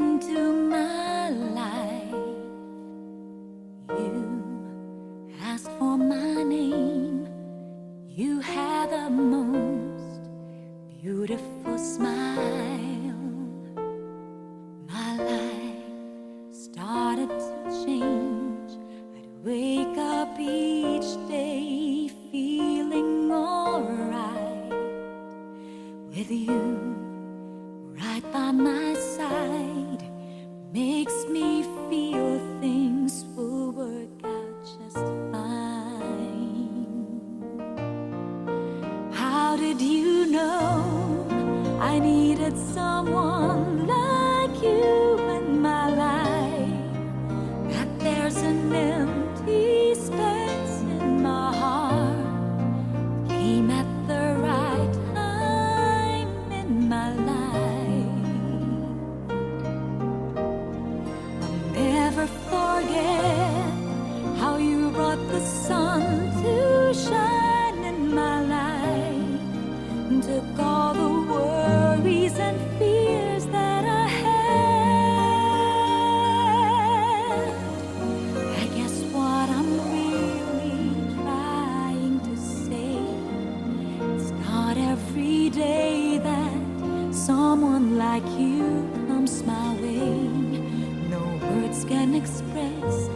into my life. You asked for my name. You had the most beautiful smile. My life started to change. I'd wake up each day feeling alright with you right by my side. Makes me feel things will work out just fine. How did you know I needed someone like you in my life? That there's an empty space in my heart. Came at the right time in my life. I'll never forget how you brought the sun to shine in my life, and took all the worries and fears that I had. I guess what I'm really trying to say, it's not every day that someone like you comes my way. No words can express